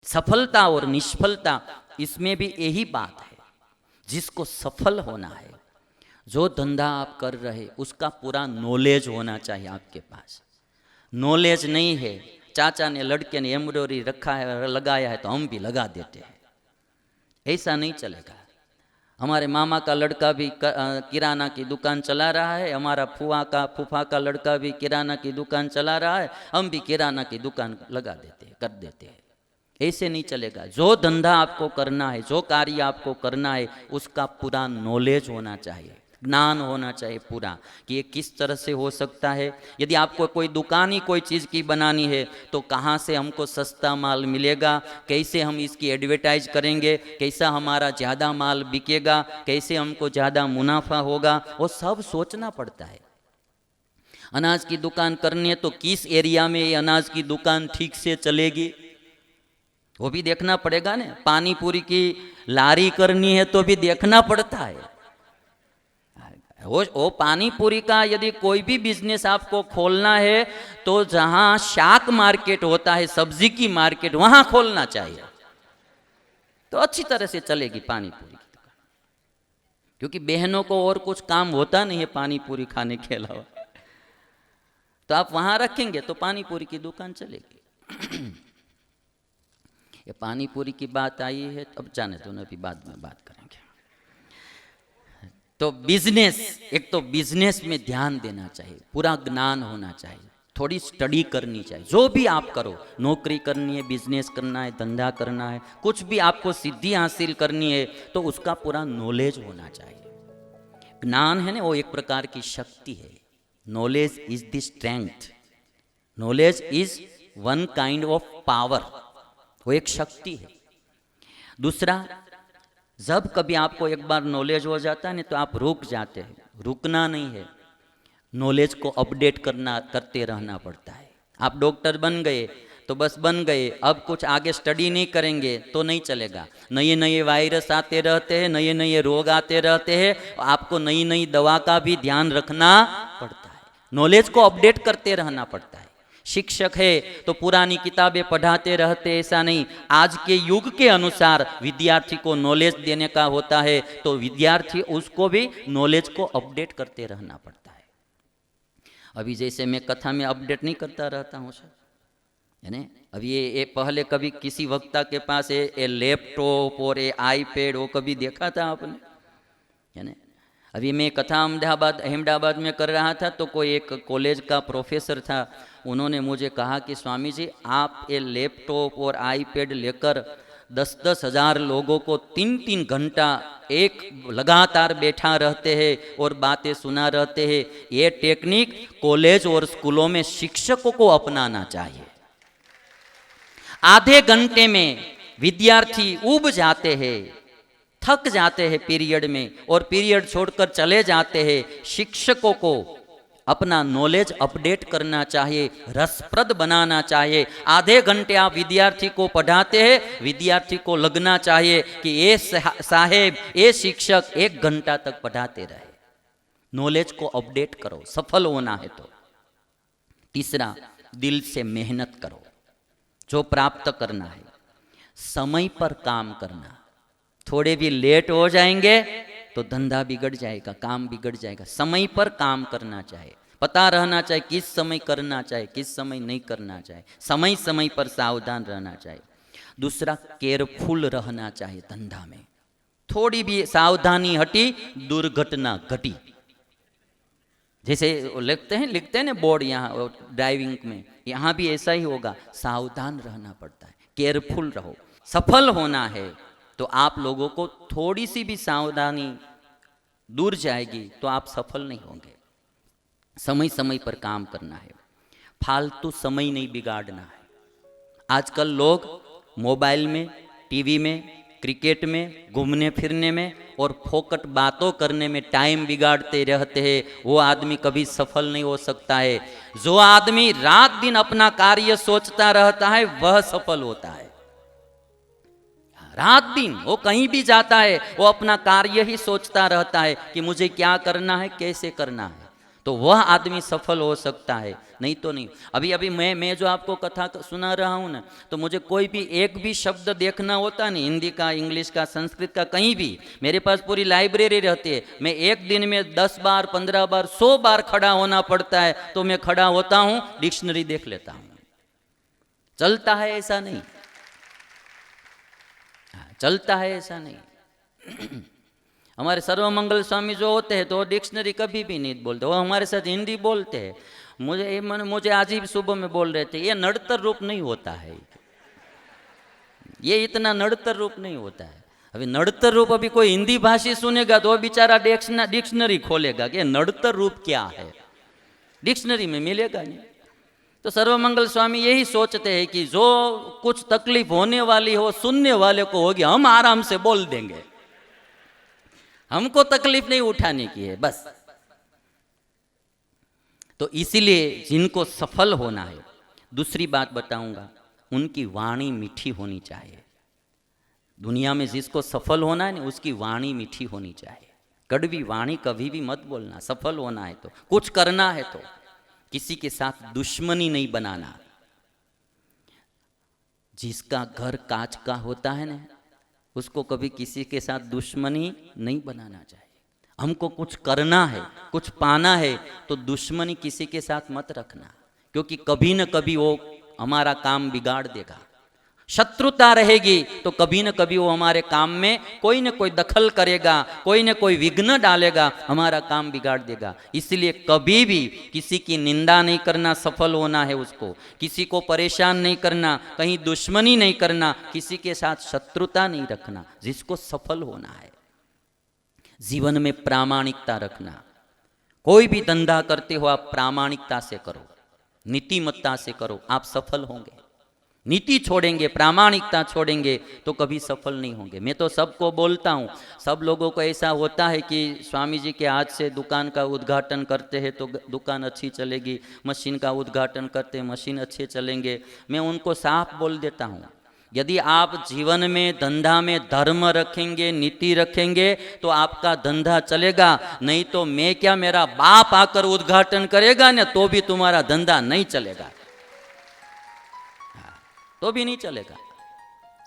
सफलता और निष्फलता इसमें भी यही बात है। जिसको सफल होना है, जो धंधा आप कर रहे उसका पूरा नॉलेज होना चाहिए आपके पास। नॉलेज नहीं है, चाचा ने लड़के ने एम्ब्रॉयडरी रखा है लगाया है तो हम भी लगा देते हैं, ऐसा नहीं चलेगा। हमारे मामा का लड़का भी किराना की दुकान चला रहा है, हमारा फूफा का लड़का भी किराना की दुकान चला रहा है, हम भी किराना की दुकान लगा देते हैं, कर देते हैं। ऐसे नहीं चलेगा। जो धंधा आपको करना है, जो कार्य आपको करना है, उसका पूरा नॉलेज होना चाहिए, ज्ञान होना चाहिए पूरा, कि ये किस तरह से हो सकता है। यदि आपको कोई दुकान ही कोई चीज़ की बनानी है तो कहाँ से हमको सस्ता माल मिलेगा, कैसे हम इसकी एडवर्टाइज करेंगे, कैसा हमारा ज़्यादा माल बिकेगा, कैसे हमको ज़्यादा मुनाफा होगा, वो सब सोचना पड़ता है। अनाज की दुकान करनी है तो किस एरिया में ये अनाज की दुकान ठीक से चलेगी, वो भी देखना पड़ेगा ना। पानी पूरी की लारी करनी है तो भी देखना पड़ता है। वो पानी पूरी का यदि कोई भी बिजनेस आपको खोलना है तो जहां शाक मार्केट होता है, सब्जी की मार्केट, वहां खोलना चाहिए, तो अच्छी तरह से चलेगी पानी पूरी की दुकान। क्योंकि बहनों को और कुछ काम होता नहीं है पानी पूरी खाने के अलावा, तो आप वहां रखेंगे तो पानी पूरी की दुकान चलेगी। ये पानी पूरी की बात आई है, अब जाने दो ना, अभी बाद में बात करेंगे। तो बिजनेस, एक तो बिजनेस में ध्यान देना चाहिए, पूरा ज्ञान होना चाहिए, थोड़ी स्टडी करनी चाहिए। जो भी आप करो, नौकरी करनी है, बिजनेस करना है, धंधा करना है, कुछ भी आपको सिद्धि हासिल करनी है तो उसका पूरा नॉलेज होना चाहिए। ज्ञान है ना, वो एक प्रकार की शक्ति है। Knowledge is the strength, knowledge is one kind of power, वो एक शक्ति है। दूसरा, जब कभी आपको एक बार नॉलेज हो जाता है ना तो आप रुक जाते हैं, रुकना नहीं है, नॉलेज को अपडेट करते रहना पड़ता है। आप डॉक्टर बन गए तो बस बन गए, अब कुछ आगे स्टडी नहीं करेंगे तो नहीं चलेगा। नए नए वायरस आते रहते हैं, नए नए रोग आते रहते हैं, आपको नई नई दवा का भी ध्यान रखना पड़ता है, नॉलेज को अपडेट करते रहना पड़ता है। शिक्षक है तो पुरानी किताबें पढ़ाते रहते, ऐसा नहीं। आज के युग के अनुसार विद्यार्थी को नॉलेज देने का होता है तो विद्यार्थी उसको भी नॉलेज को अपडेट करते रहना पड़ता है। अभी जैसे मैं कथा में अपडेट नहीं करता रहता हूँ सर, है ना। अब ये पहले कभी किसी वक्ता के पास ये लैपटॉप और ये आईपैड वो कभी देखा था आपने, है ना। अभी मैं कथा अहमदाबाद में कर रहा था तो कोई एक कॉलेज का प्रोफेसर था, उन्होंने मुझे कहा कि स्वामी जी आप ये लैपटॉप और आईपैड लेकर 10-10 हज़ार लोगों को 3-3 घंटा एक लगातार बैठा रहते हैं और बातें सुना रहते हैं, ये टेक्निक कॉलेज और स्कूलों में शिक्षकों को अपनाना चाहिए। आधे घंटे में विद्यार्थी ऊब जाते हैं, थक जाते हैं पीरियड में, और पीरियड छोड़कर चले जाते हैं। शिक्षकों को अपना नॉलेज अपडेट करना चाहिए, रसप्रद बनाना चाहिए। आधे घंटे आप विद्यार्थी को पढ़ाते हैं, विद्यार्थी को लगना चाहिए कि ये साहेब, ये शिक्षक 1 घंटा तक पढ़ाते रहे। नॉलेज को अपडेट करो, सफल होना है तो। तीसरा, दिल से मेहनत करो, जो प्राप्त करना है समय पर काम करना। थोड़े भी लेट हो जाएंगे तो धंधा बिगड़ जाएगा, काम बिगड़ जाएगा। समय पर काम करना चाहिए, पता रहना चाहिए किस समय करना चाहिए, किस समय नहीं करना चाहिए, समय समय पर सावधान रहना चाहिए। दूसरा, केयरफुल रहना चाहिए धंधा में। थोड़ी भी सावधानी हटी, दुर्घटना घटी। जैसे लिखते हैं ना बोर्ड यहाँ ड्राइविंग में, यहाँ भी ऐसा ही होगा, सावधान रहना पड़ता है, केयरफुल रहो। सफल होना है तो आप लोगों को थोड़ी सी भी सावधानी दूर जाएगी तो आप सफल नहीं होंगे। समय समय पर काम करना है, फालतू समय नहीं बिगाड़ना है। आजकल लोग मोबाइल में, टीवी में, क्रिकेट में, घूमने फिरने में और फोकट बातों करने में टाइम बिगाड़ते रहते हैं। वो आदमी कभी सफल नहीं हो सकता है। जो आदमी रात दिन अपना कार्य सोचता रहता है वह सफल होता है। रात दिन वो कहीं भी जाता है, वो अपना कार्य ही सोचता रहता है कि मुझे क्या करना है, कैसे करना है। तो वह आदमी सफल हो सकता है, नहीं तो नहीं। अभी अभी मैं जो आपको कथा सुना रहा हूँ ना, तो मुझे कोई भी एक भी शब्द देखना होता नहीं, हिंदी का, इंग्लिश का, संस्कृत का, कहीं भी। मेरे पास पूरी लाइब्रेरी रहती है। मैं एक दिन में 10 बार, 15 बार, 100 बार खड़ा होना पड़ता है, तो मैं खड़ा होता हूँ, डिक्शनरी देख लेता हूँ। चलता है ऐसा नहीं, चलता है ऐसा नहीं। हमारे सर्वमंगल स्वामी जो होते हैं तो वो डिक्शनरी कभी भी नहीं बोलते, वो हमारे साथ हिंदी बोलते हैं। मुझे आज ही सुबह में बोल रहे थे, ये नड़तर रूप नहीं होता है, ये इतना नड़तर रूप नहीं होता है। अभी नड़तर रूप अभी कोई हिंदी भाषी सुनेगा तो वो बेचारा डिक्शनरी खोलेगा कि नड़तर रूप क्या है, डिक्शनरी में मिलेगा नहीं। तो सर्वमंगल स्वामी यही सोचते हैं कि जो कुछ तकलीफ होने वाली हो सुनने वाले को होगी, हम आराम से बोल देंगे, हमको तकलीफ नहीं उठाने की है बस। तो इसीलिए जिनको सफल होना है, दूसरी बात बताऊंगा, उनकी वाणी मीठी होनी चाहिए। दुनिया में जिसको सफल होना है ना, उसकी वाणी मीठी होनी चाहिए। कड़वी वाणी कभी भी मत बोलना। सफल होना है तो, कुछ करना है तो किसी के साथ दुश्मनी नहीं बनाना। जिसका घर कांच का होता है ना, उसको कभी किसी के साथ दुश्मनी नहीं बनाना चाहिए। हमको कुछ करना है, कुछ पाना है, तो दुश्मनी किसी के साथ मत रखना, क्योंकि कभी न कभी वो हमारा काम बिगाड़ देगा। शत्रुता रहेगी तो कभी न कभी वो हमारे काम में कोई न कोई दखल करेगा, कोई न कोई विघ्न डालेगा, हमारा काम बिगाड़ देगा। इसलिए कभी भी किसी की निंदा नहीं करना, सफल होना है उसको। किसी को परेशान नहीं करना, कहीं दुश्मनी नहीं करना, किसी के साथ शत्रुता नहीं रखना, जिसको सफल होना है। जीवन में प्रामाणिकता रखना। कोई भी धंधा करते हो आप प्रामाणिकता से करो, नीतिमत्ता से करो, आप सफल होंगे। नीति छोड़ेंगे, प्रामाणिकता छोड़ेंगे तो कभी सफल नहीं होंगे। मैं तो सबको बोलता हूँ, सब लोगों को ऐसा होता है कि स्वामी जी के हाथ से दुकान का उद्घाटन करते हैं तो दुकान अच्छी चलेगी, मशीन का उद्घाटन करते हैं मशीन अच्छे चलेंगे। मैं उनको साफ बोल देता हूँ, यदि आप जीवन में, धंधा में धर्म रखेंगे, नीति रखेंगे तो आपका धंधा चलेगा। नहीं तो मैं क्या, मेरा बाप आकर उद्घाटन करेगा ना तो भी तुम्हारा धंधा नहीं चलेगा, तो भी नहीं चलेगा।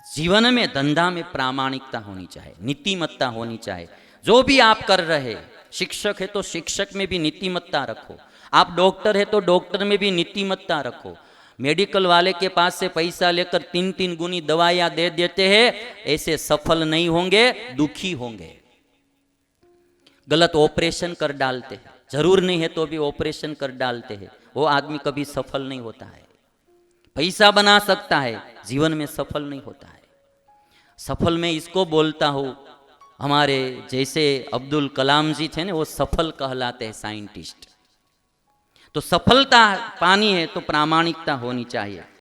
जीवन में, धंधा में प्रामाणिकता होनी चाहिए, नीतिमत्ता होनी चाहिए। जो भी आप कर रहे, शिक्षक है तो शिक्षक में भी नीतिमत्ता रखो, आप डॉक्टर है तो डॉक्टर में भी नीतिमत्ता रखो। मेडिकल वाले के पास से पैसा लेकर 3-3 गुनी दवाइयां दे देते हैं, ऐसे सफल नहीं होंगे, दुखी होंगे। गलत ऑपरेशन कर डालते हैं, जरूर नहीं है तो भी ऑपरेशन कर डालते हैं, वो आदमी कभी सफल नहीं होता है। पैसा बना सकता है, जीवन में सफल नहीं होता है। सफल में इसको बोलता हूँ, हमारे जैसे अब्दुल कलाम जी थे ना, वो सफल कहलाते हैं, साइंटिस्ट। तो सफलता पानी है तो प्रामाणिकता होनी चाहिए।